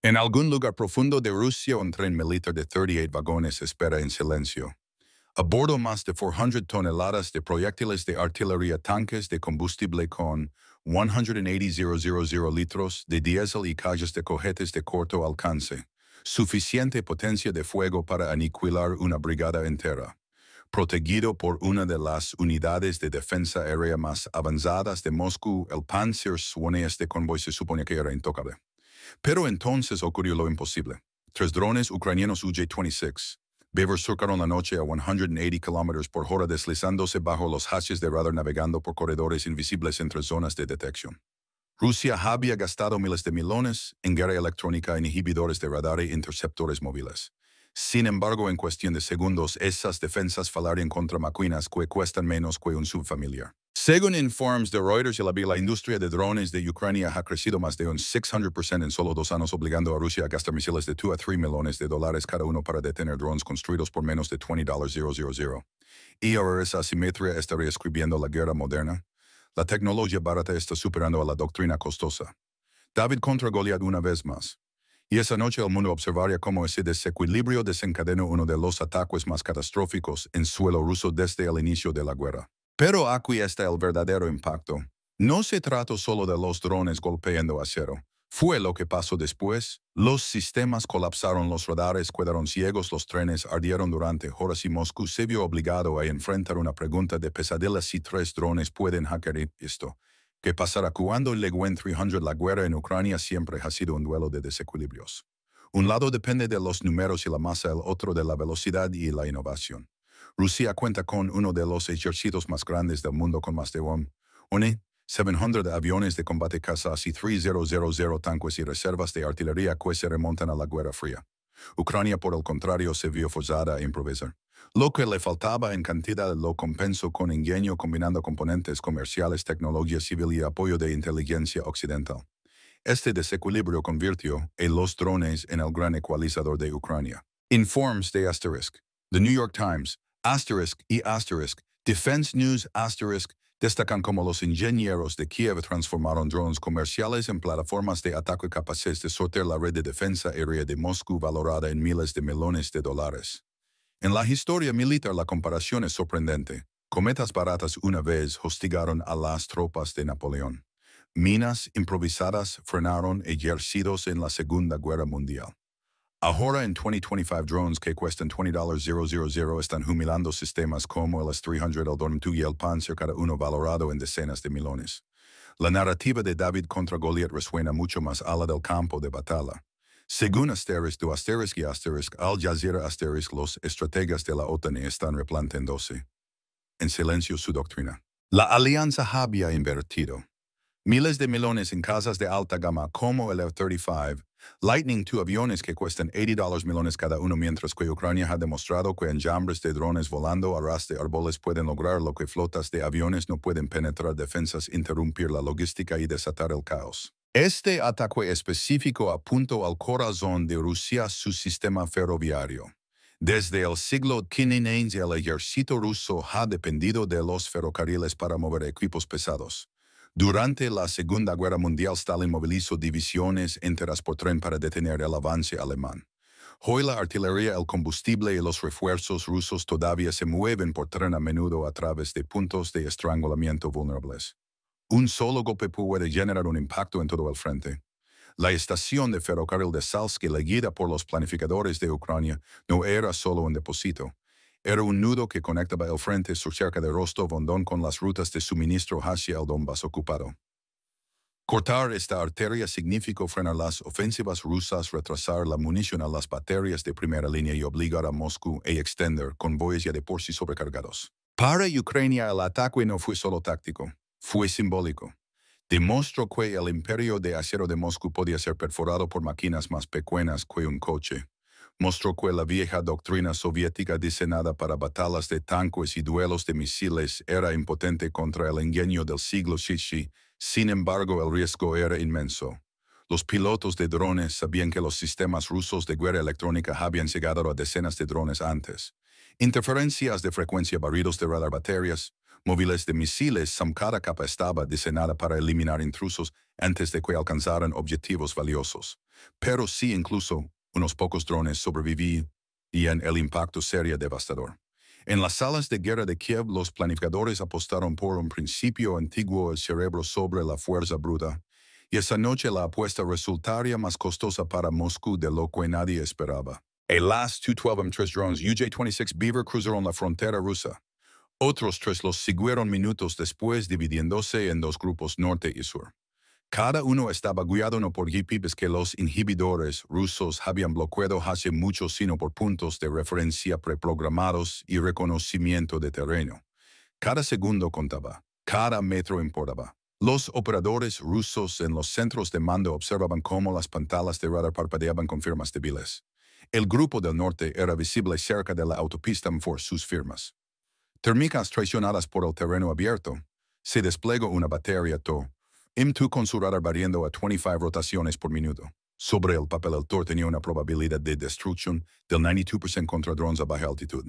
En algún lugar profundo de Rusia, un tren militar de 38 vagones espera en silencio. A bordo más de 400 toneladas de proyectiles de artillería, tanques de combustible con 180,000 litros de diésel y cajas de cohetes de corto alcance, suficiente potencia de fuego para aniquilar una brigada entera. Protegido por una de las unidades de defensa aérea más avanzadas de Moscú, el Panzer-1, este convoy se supone que era intocable. Pero entonces ocurrió lo imposible. 3 drones ucranianos UJ-26 Beaver surcaron la noche a 180 km por hora, deslizándose bajo los hashes de radar, navegando por corredores invisibles entre zonas de detección. Rusia había gastado miles de millones en guerra electrónica en inhibidores de radar e interceptores móviles. Sin embargo, en cuestión de segundos, esas defensas fallarían contra máquinas que cuestan menos que un subfamiliar. Según informes de Reuters, la industria de drones de Ucrania ha crecido más de un 600% en solo 2 años, obligando a Rusia a gastar misiles de 2 a 3 millones de dólares cada uno para detener drones construidos por menos de $20,000. Y ahora esa asimetría está reescribiendo la guerra moderna. La tecnología barata está superando a la doctrina costosa. David contra Goliat una vez más. Y esa noche el mundo observaría cómo ese desequilibrio desencadenó uno de los ataques más catastróficos en suelo ruso desde el inicio de la guerra. Pero aquí está el verdadero impacto. No se trató solo de los drones golpeando acero. Fue lo que pasó después. Los sistemas colapsaron, los radares quedaron ciegos, los trenes ardieron durante horas y Moscú se vio obligado a enfrentar una pregunta de pesadilla: si 3 drones pueden hackear esto. ¿Qué pasará cuando Leguen 300? La guerra en Ucrania siempre ha sido un duelo de desequilibrios. Un lado depende de los números y la masa, el otro de la velocidad y la innovación. Rusia cuenta con uno de los ejércitos más grandes del mundo, con más de 700 aviones de combate cazas y 3,000 tanques y reservas de artillería que se remontan a la Guerra Fría. Ucrania, por el contrario, se vio forzada a improvisar. Lo que le faltaba en cantidad lo compensó con ingenio, combinando componentes comerciales, tecnología civil y apoyo de inteligencia occidental. Este desequilibrio convirtió a los drones en el gran ecualizador de Ucrania. Informes de Asterisk, The New York Times, Asterisk y Asterisk, Defense News Asterisk, destacan cómo los ingenieros de Kiev transformaron drones comerciales en plataformas de ataque capaces de sortear la red de defensa aérea de Moscú, valorada en miles de millones de dólares. En la historia militar la comparación es sorprendente. Cometas baratas una vez hostigaron a las tropas de Napoleón. Minas improvisadas frenaron ejércitos en la Segunda Guerra Mundial. Ahora, en 2025, drones que cuestan $20,000 están humillando sistemas como el S-300, el Dorm-2 y el Panzer, cada uno valorado en decenas de millones. La narrativa de David contra Goliat resuena mucho más allá del campo de batalla. Según Asterisk, y Asterisk, Al Jazeera Asterisk, los estrategas de la OTAN están replanteándose en silencio su doctrina. La alianza había invertido miles de millones en casas de alta gama como el F-35, Lightning II, aviones que cuestan $80 millones cada uno, mientras que Ucrania ha demostrado que enjambres de drones volando a ras de árboles pueden lograr lo que flotas de aviones no pueden: penetrar defensas, interrumpir la logística y desatar el caos. Este ataque específico apuntó al corazón de Rusia, su sistema ferroviario. Desde el siglo XV el ejército ruso ha dependido de los ferrocarriles para mover equipos pesados. Durante la Segunda Guerra Mundial, Stalin movilizó divisiones enteras por tren para detener el avance alemán. Hoy la artillería, el combustible y los refuerzos rusos todavía se mueven por tren, a menudo a través de puntos de estrangulamiento vulnerables. Un solo golpe puede generar un impacto en todo el frente. La estación de ferrocarril de Salsk, elegida por los planificadores de Ucrania, no era solo un depósito. Era un nudo que conectaba el frente sur cerca de Rostov-on-Don con las rutas de suministro hacia el Donbass ocupado. Cortar esta arteria significó frenar las ofensivas rusas, retrasar la munición a las baterías de primera línea y obligar a Moscú a extender convoyes ya de por sí sobrecargados. Para Ucrania, el ataque no fue solo táctico, fue simbólico. Demostró que el imperio de acero de Moscú podía ser perforado por máquinas más pequeñas que un coche. Mostró que la vieja doctrina soviética diseñada para batallas de tanques y duelos de misiles era impotente contra el ingenio del siglo XX. Sin embargo, el riesgo era inmenso. Los pilotos de drones sabían que los sistemas rusos de guerra electrónica habían llegado a decenas de drones antes. Interferencias de frecuencia, barridos de radar, baterías móviles de misiles. Cada capa estaba diseñada para eliminar intrusos antes de que alcanzaran objetivos valiosos. Pero sí, incluso unos pocos drones sobrevivían el impacto sería devastador. En las salas de guerra de Kiev, los planificadores apostaron por un principio antiguo el cerebro sobre la fuerza bruta, y esa noche la apuesta resultaría más costosa para Moscú de lo que nadie esperaba. El last 212 M3 drones UJ-26 Beaver cruzaron la frontera rusa. Otros tres los siguieron minutos después, dividiéndose en dos grupos norte y sur. Cada uno estaba guiado no por GPS que los inhibidores rusos habían bloqueado hace mucho, sino por puntos de referencia preprogramados y reconocimiento de terreno. Cada segundo contaba, cada metro importaba. Los operadores rusos en los centros de mando observaban cómo las pantallas de radar parpadeaban con firmas débiles. El grupo del norte era visible cerca de la autopista por sus firmas térmicas traicionadas por el terreno abierto. Se desplegó una batería M2 con su radar variando a 25 rotaciones por minuto. Sobre el papel, el TOR tenía una probabilidad de destrucción del 92% contra drones a baja altitud.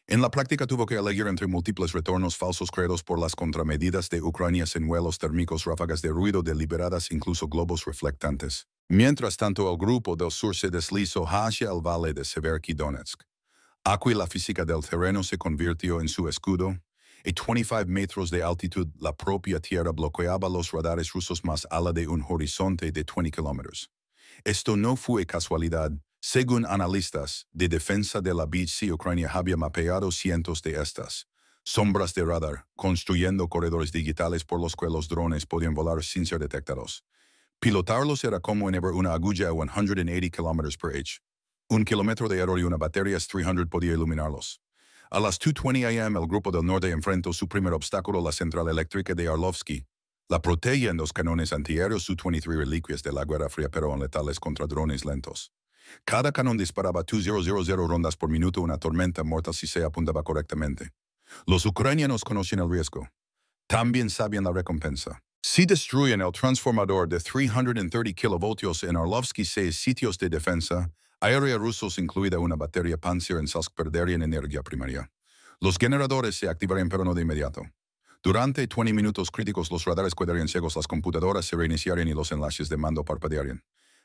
En la práctica tuvo que elegir entre múltiples retornos falsos creados por las contramedidas de Ucrania, señuelos térmicos, ráfagas de ruido deliberadas, incluso globos reflectantes. Mientras tanto, el grupo del sur se deslizó hacia el valle de Severky Donetsk. Aquí la física del terreno se convirtió en su escudo. A 25 metros de altitud, la propia tierra bloqueaba los radares rusos más allá de un horizonte de 20 kilómetros. Esto no fue casualidad. Según analistas de defensa de la BC, Ucrania había mapeado cientos de estas sombras de radar, construyendo corredores digitales por los que los drones podían volar sin ser detectados. Pilotarlos era como enhebrar una aguja a 180 km/h. Un kilómetro de error y una batería 300 podía iluminarlos. A las 2:20 a.m. el grupo del norte enfrentó su primer obstáculo, la central eléctrica de Arlovsky. La protegía en los canones antiaéreos Su-23, reliquias de la Guerra Fría, pero letales contra drones lentos. Cada cañón disparaba 2,000 rondas por minuto, una tormenta mortal si se apuntaba correctamente. Los ucranianos conocían el riesgo. También sabían la recompensa. Si destruyen el transformador de 330 kilovoltios en Arlovsky, 6 sitios de defensa aérea rusos, incluida una batería Panzer en Salsk, perderían energía primaria. Los generadores se activarían, pero no de inmediato. Durante 20 minutos críticos, los radares quedarían ciegos, las computadoras se reiniciarían y los enlaces de mando parpadearían.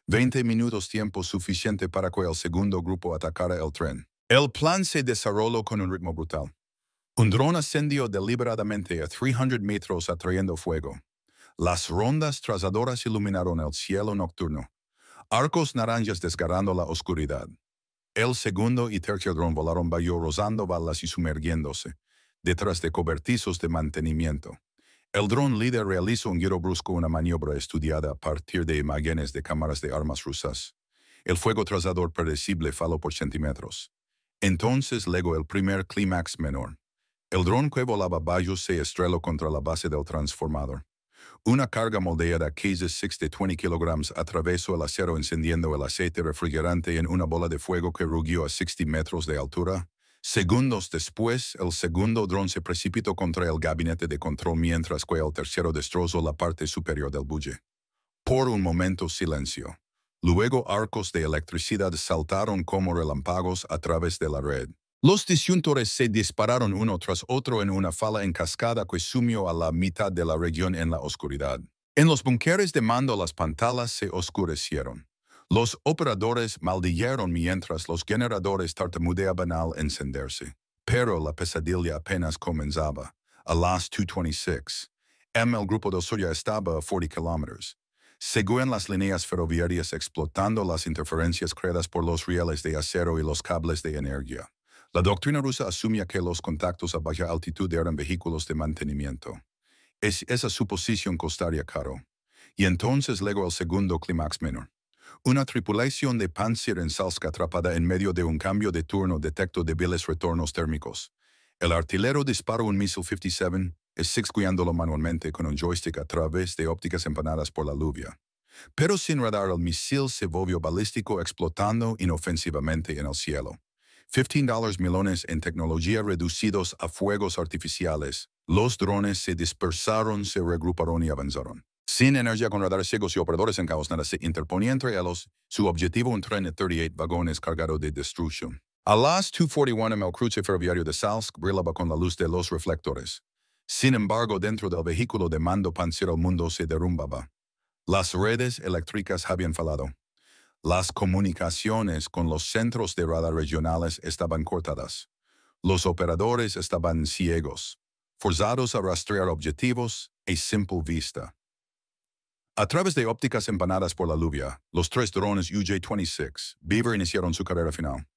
20 minutos, tiempo suficiente para que el segundo grupo atacara el tren. El plan se desarrolló con un ritmo brutal. Un dron ascendió deliberadamente a 300 metros atrayendo fuego. Las rondas trazadoras iluminaron el cielo nocturno. Arcos naranjas desgarrando la oscuridad. El segundo y tercer dron volaron bajo rozando balas y sumergiéndose, detrás de cobertizos de mantenimiento. El dron líder realizó un giro brusco, una maniobra estudiada a partir de imágenes de cámaras de armas rusas. El fuego trazador predecible faló por centímetros. Entonces legó el primer clímax menor. El dron que volaba bajo se estrelló contra la base del transformador. Una carga moldeada Case 6 de 20 kilogramos atravesó el acero, encendiendo el aceite refrigerante en una bola de fuego que rugió a 60 metros de altura. Segundos después, el segundo dron se precipitó contra el gabinete de control, mientras que el tercero destrozó la parte superior del buque. Por un momento, silencio. Luego, arcos de electricidad saltaron como relámpagos a través de la red. Los disyuntores se dispararon uno tras otro en una fala en cascada que sumió a la mitad de la región en la oscuridad. En los búnkeres de mando, las pantallas se oscurecieron. Los operadores maldijeron mientras los generadores tartamudeaban al encenderse. Pero la pesadilla apenas comenzaba. A las 2:26 m, el grupo del sur ya estaba a 40 kilómetros. Seguían las líneas ferroviarias, explotando las interferencias creadas por los rieles de acero y los cables de energía. La doctrina rusa asumía que los contactos a baja altitud eran vehículos de mantenimiento. Esa suposición costaría caro. Y entonces legó el segundo clímax menor. Una tripulación de Panzer en Salsk, atrapada en medio de un cambio de turno, detectó débiles retornos térmicos. El artillero disparó un misil 57, guiándolo manualmente con un joystick a través de ópticas empanadas por la lluvia. Pero sin radar, el misil se volvió balístico, explotando inofensivamente en el cielo. $15 millones en tecnología reducidos a fuegos artificiales. Los drones se dispersaron, se regruparon y avanzaron. Sin energía, con radares ciegos y operadores en caos, nada se interponía entre ellos. Su objetivo, un tren de 38 vagones cargado de destrucción. A las 2:41 m, el cruce ferroviario de Salsk brillaba con la luz de los reflectores. Sin embargo, dentro del vehículo de mando Panzer, el mundo se derrumbaba. Las redes eléctricas habían fallado. Las comunicaciones con los centros de radar regionales estaban cortadas. Los operadores estaban ciegos, forzados a rastrear objetivos a simple vista. A través de ópticas empanadas por la lluvia, los 3 drones UJ-26 Beaver iniciaron su carrera final.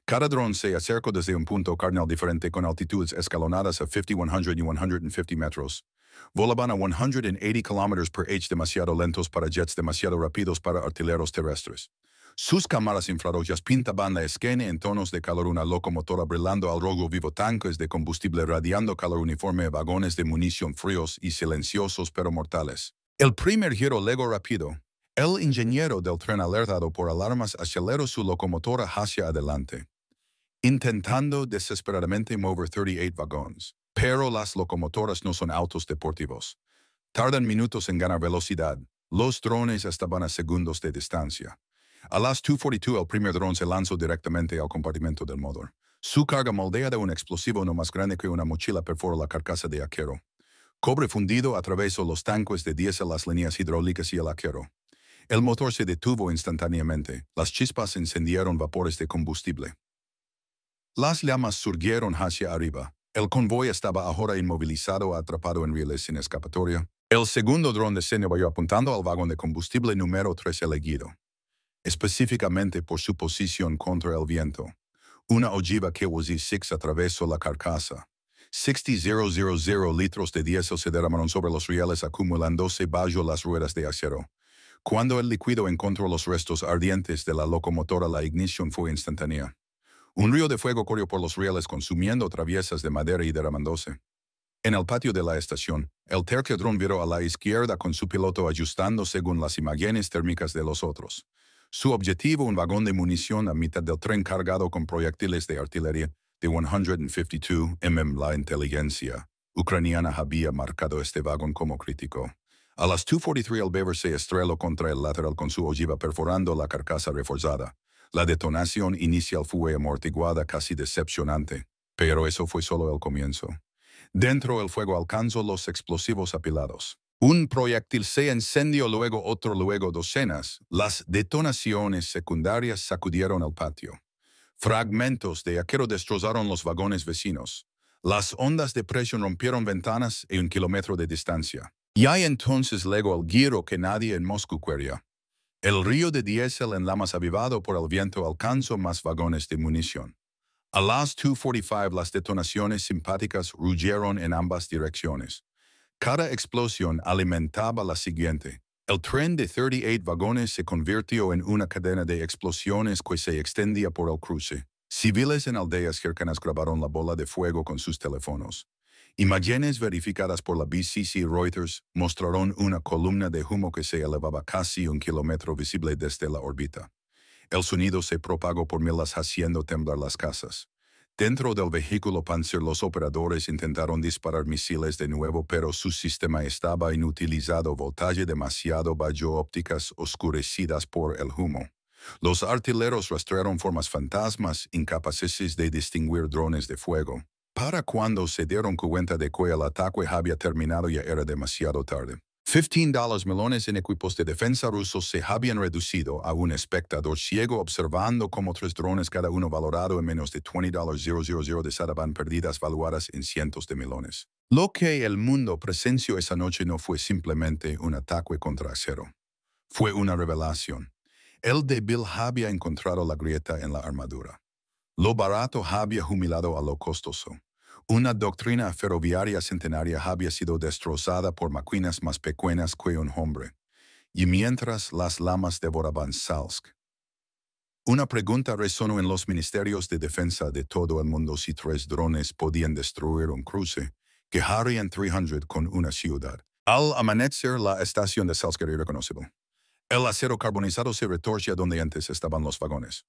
Cada dron se acercó desde un punto cardinal diferente con altitudes escalonadas a 50, 100 y 150 metros. Volaban a 180 km per h demasiado lentos para jets, demasiado rápidos para artilleros terrestres. Sus cámaras infrarrojas pintaban la escena en tonos de calor, una locomotora brillando al rojo vivo, tanques de combustible radiando calor uniforme, vagones de munición fríos y silenciosos pero mortales. El primer giro luego rápido. El ingeniero del tren, alertado por alarmas, aceleró su locomotora hacia adelante, intentando desesperadamente mover 38 vagones. Pero las locomotoras no son autos deportivos. Tardan minutos en ganar velocidad. Los drones estaban a segundos de distancia. A las 2:42 el primer dron se lanzó directamente al compartimento del motor. Su carga moldeada, un explosivo no más grande que una mochila, perforó la carcasa de acero. Cobre fundido atravesó los tanques de diésel, las líneas hidráulicas y el acero. El motor se detuvo instantáneamente. Las chispas encendieron vapores de combustible. Las llamas surgieron hacia arriba. El convoy estaba ahora inmovilizado, atrapado en rieles sin escapatoria. El segundo dron descendió apuntando al vagón de combustible número 3 elegido, específicamente por su posición contra el viento. Una ojiva KWZ-6 atravesó la carcasa. 60,000 litros de diésel se derramaron sobre los rieles, acumulándose bajo las ruedas de acero. Cuando el líquido encontró los restos ardientes de la locomotora, la ignición fue instantánea. Un río de fuego corrió por los rieles, consumiendo traviesas de madera y derramándose. En el patio de la estación, el tercer dron viró a la izquierda con su piloto ajustando según las imágenes térmicas de los otros. Su objetivo, un vagón de munición a mitad del tren cargado con proyectiles de artillería de 152 mm. La inteligencia ucraniana había marcado este vagón como crítico. A las 2:43 el Beaver se estrelló contra el lateral con su ojiva, perforando la carcasa reforzada. La detonación inicial fue amortiguada, casi decepcionante, pero eso fue solo el comienzo. Dentro el fuego alcanzó los explosivos apilados. Un proyectil se encendió, luego otro, luego docenas. Las detonaciones secundarias sacudieron el patio. Fragmentos de acero destrozaron los vagones vecinos. Las ondas de presión rompieron ventanas a 1 kilómetro de distancia. Ya entonces llegó el giro que nadie en Moscú quería. El río de diésel en llamas, avivado por el viento, alcanzó más vagones de munición. A las 2:45 las detonaciones simpáticas rugieron en ambas direcciones. Cada explosión alimentaba la siguiente. El tren de 38 vagones se convirtió en una cadena de explosiones que se extendía por el cruce. Civiles en aldeas cercanas grabaron la bola de fuego con sus teléfonos. Imágenes verificadas por la BBC Reuters mostraron una columna de humo que se elevaba casi 1 kilómetro, visible desde la órbita. El sonido se propagó por millas, haciendo temblar las casas. Dentro del vehículo Panzer, los operadores intentaron disparar misiles de nuevo, pero su sistema estaba inutilizado. Voltaje demasiado bajo, ópticas oscurecidas por el humo. Los artilleros rastrearon formas fantasmas, incapaces de distinguir drones de fuego. Para cuando se dieron cuenta de que el ataque había terminado, ya era demasiado tarde. $15 millones en equipos de defensa rusos se habían reducido a un espectador ciego observando cómo 3 drones, cada uno valorado en menos de $20,000, estaban perdidas, valuadas en cientos de millones. Lo que el mundo presenció esa noche no fue simplemente un ataque contra acero. Fue una revelación. El débil había encontrado la grieta en la armadura. Lo barato había humillado a lo costoso. Una doctrina ferroviaria centenaria había sido destrozada por máquinas más pequeñas que un hombre. Y mientras las llamas devoraban Salsk, una pregunta resonó en los ministerios de defensa de todo el mundo: si 3 drones podían destruir un cruce, ¿qué harían 300 con una ciudad? Al amanecer, la estación de Salsk era irreconocible. El acero carbonizado se retorcía donde antes estaban los vagones.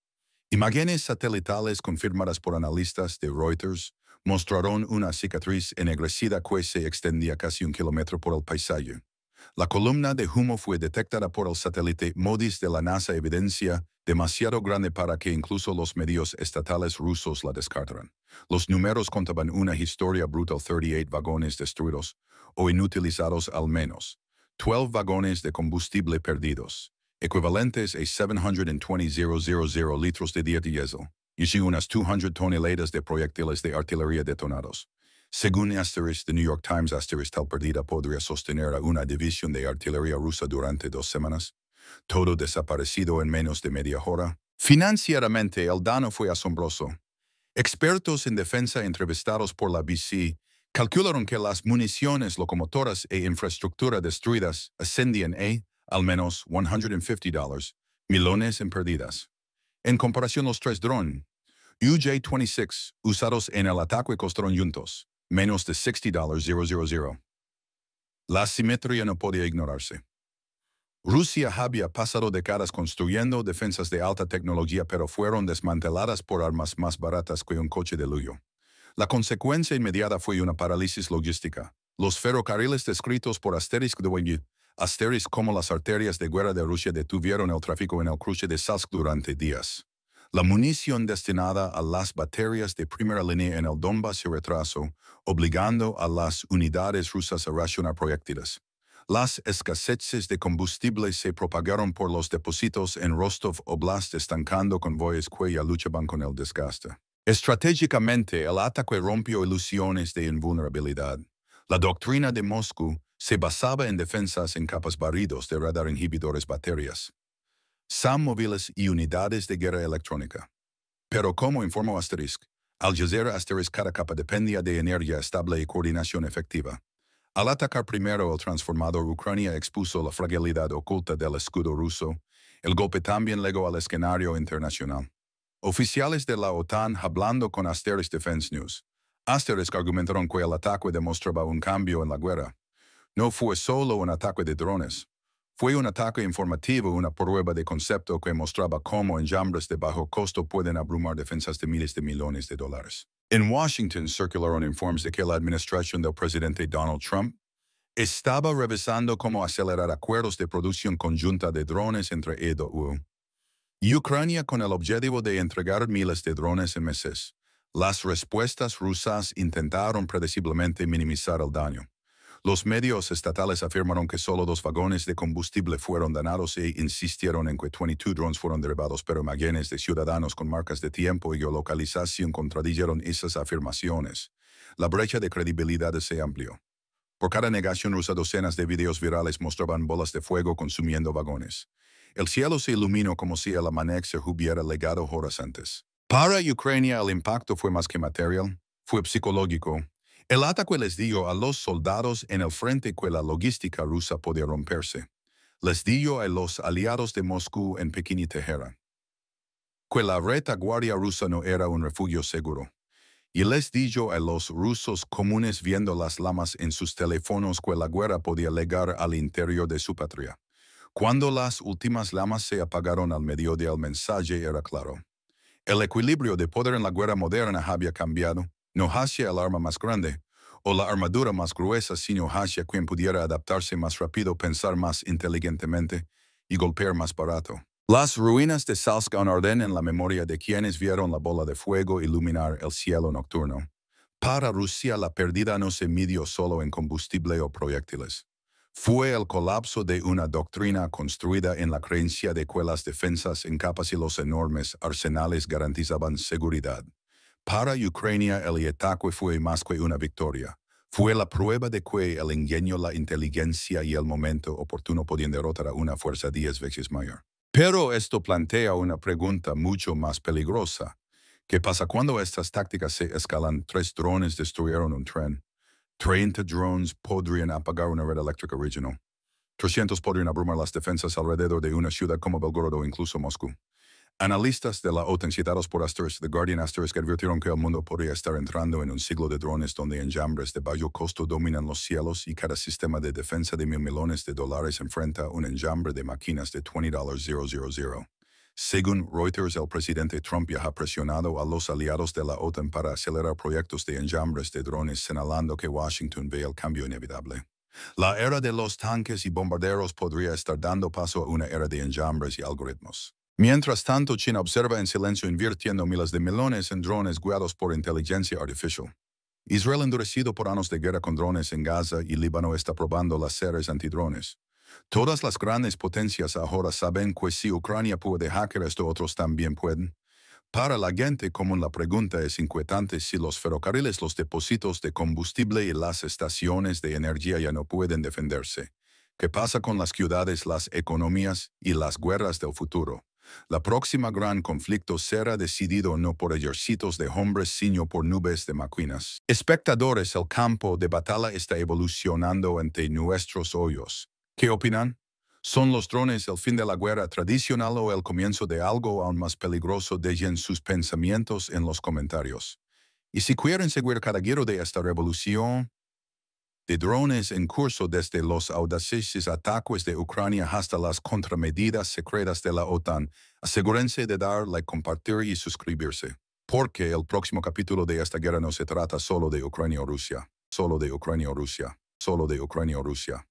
Imágenes satelitales confirmadas por analistas de Reuters mostraron una cicatriz ennegrecida que se extendía casi 1 kilómetro por el paisaje. La columna de humo fue detectada por el satélite MODIS de la NASA, evidencia demasiado grande para que incluso los medios estatales rusos la descartaran. Los números contaban una historia brutal: 38 vagones destruidos o inutilizados, al menos 12 vagones de combustible perdidos. equivalentes a 720,000 litros de diésel, y unas 200 toneladas de proyectiles de artillería detonados. Según The New York Times, tal pérdida podría sostener a una división de artillería rusa durante 2 semanas. Todo desaparecido en menos de media hora. Financieramente, el daño fue asombroso. Expertos en defensa entrevistados por la BBC calcularon que las municiones, locomotoras e infraestructura destruidas ascendían a, al menos, $150 millones en pérdidas. En comparación, los 3 drones UJ-26 usados en el ataque costaron juntos menos de $60,000. La simetría no podía ignorarse. Rusia había pasado décadas construyendo defensas de alta tecnología, pero fueron desmanteladas por armas más baratas que un coche de lujo. La consecuencia inmediata fue una parálisis logística. Los ferrocarriles descritos por Asterix como las arterias de guerra de Rusia detuvieron el tráfico en el cruce de Salsk durante días. La munición destinada a las baterías de primera línea en el Donbass se retrasó, obligando a las unidades rusas a racionar proyectiles. Las escaseces de combustible se propagaron por los depósitos en Rostov Oblast, estancando convoyes que ya luchaban con el desgaste. Estratégicamente, el ataque rompió ilusiones de invulnerabilidad. La doctrina de Moscú se basaba en defensas en capas barridos de radar inhibidores baterías, SAM móviles y unidades de guerra electrónica. Pero como informó Al Jazeera, cada capa dependía de energía estable y coordinación efectiva. Al atacar primero el transformador, Ucrania expuso la fragilidad oculta del escudo ruso. El golpe también llegó al escenario internacional. Oficiales de la OTAN hablando con Defense News. Argumentaron que el ataque demostraba un cambio en la guerra. No fue solo un ataque de drones. Fue un ataque informativo, una prueba de concepto que mostraba cómo enjambres de bajo costo pueden abrumar defensas de miles de millones de dólares. En Washington circularon informes de que la administración del presidente Donald Trump estaba revisando cómo acelerar acuerdos de producción conjunta de drones entre EU y Ucrania con el objetivo de entregar miles de drones en meses. Las respuestas rusas intentaron predeciblemente minimizar el daño. Los medios estatales afirmaron que solo 2 vagones de combustible fueron dañados e insistieron en que 22 drones fueron derribados, pero imágenes de ciudadanos con marcas de tiempo y geolocalización contradijeron esas afirmaciones. La brecha de credibilidad se amplió. Por cada negación rusa, docenas de videos virales mostraban bolas de fuego consumiendo vagones. El cielo se iluminó como si el amanecer hubiera llegado horas antes. Para Ucrania, el impacto fue más que material, fue psicológico. El ataque les dio a los soldados en el frente que la logística rusa podía romperse. Les dio a los aliados de Moscú en Pekín y Teherán que la retaguardia rusa no era un refugio seguro. Y les dio a los rusos comunes viendo las llamas en sus teléfonos que la guerra podía llegar al interior de su patria. Cuando las últimas llamas se apagaron al mediodía, el mensaje era claro. El equilibrio de poder en la guerra moderna había cambiado, no hacia el arma más grande o la armadura más gruesa, sino hacia quien pudiera adaptarse más rápido, pensar más inteligentemente y golpear más barato. Las ruinas de Salsk aún arden en la memoria de quienes vieron la bola de fuego iluminar el cielo nocturno. Para Rusia, la pérdida no se midió solo en combustible o proyectiles. Fue el colapso de una doctrina construida en la creencia de que las defensas en capas y los enormes arsenales garantizaban seguridad. Para Ucrania, el ataque fue más que una victoria. Fue la prueba de que el ingenio, la inteligencia y el momento oportuno podían derrotar a una fuerza 10 veces mayor. Pero esto plantea una pregunta mucho más peligrosa. ¿Qué pasa cuando estas tácticas se escalan? 3 drones destruyeron un tren. 30 drones podrían apagar una red eléctrica regional. 300 podrían abrumar las defensas alrededor de una ciudad como Belgorod o incluso Moscú. Analistas de la OTAN citados por The Guardian advirtieron que el mundo podría estar entrando en un siglo de drones donde enjambres de bajo costo dominan los cielos y cada sistema de defensa de $1,000 millones enfrenta un enjambre de máquinas de $20,000. Según Reuters, el presidente Trump ya ha presionado a los aliados de la OTAN para acelerar proyectos de enjambres de drones, señalando que Washington ve el cambio inevitable. La era de los tanques y bombarderos podría estar dando paso a una era de enjambres y algoritmos. Mientras tanto, China observa en silencio invirtiendo miles de millones en drones guiados por inteligencia artificial. Israel, endurecido por años de guerra con drones en Gaza y Líbano, está probando láseres antidrones. Todas las grandes potencias ahora saben que si Ucrania puede hacker esto, otros también pueden. Para la gente común la pregunta es inquietante si los ferrocarriles, los depósitos de combustible y las estaciones de energía ya no pueden defenderse. ¿Qué pasa con las ciudades, las economías y las guerras del futuro? La próxima gran conflicto será decidido no por ejércitos de hombres, sino por nubes de máquinas. Espectadores, el campo de batalla está evolucionando ante nuestros ojos. ¿Qué opinan? ¿Son los drones el fin de la guerra tradicional o el comienzo de algo aún más peligroso? Dejen sus pensamientos en los comentarios. Y si quieren seguir cada giro de esta revolución de drones en curso desde los audaces ataques de Ucrania hasta las contramedidas secretas de la OTAN, asegúrense de dar like, compartir y suscribirse. Porque el próximo capítulo de esta guerra no se trata solo de Ucrania o Rusia, solo de Ucrania o Rusia, solo de Ucrania o Rusia.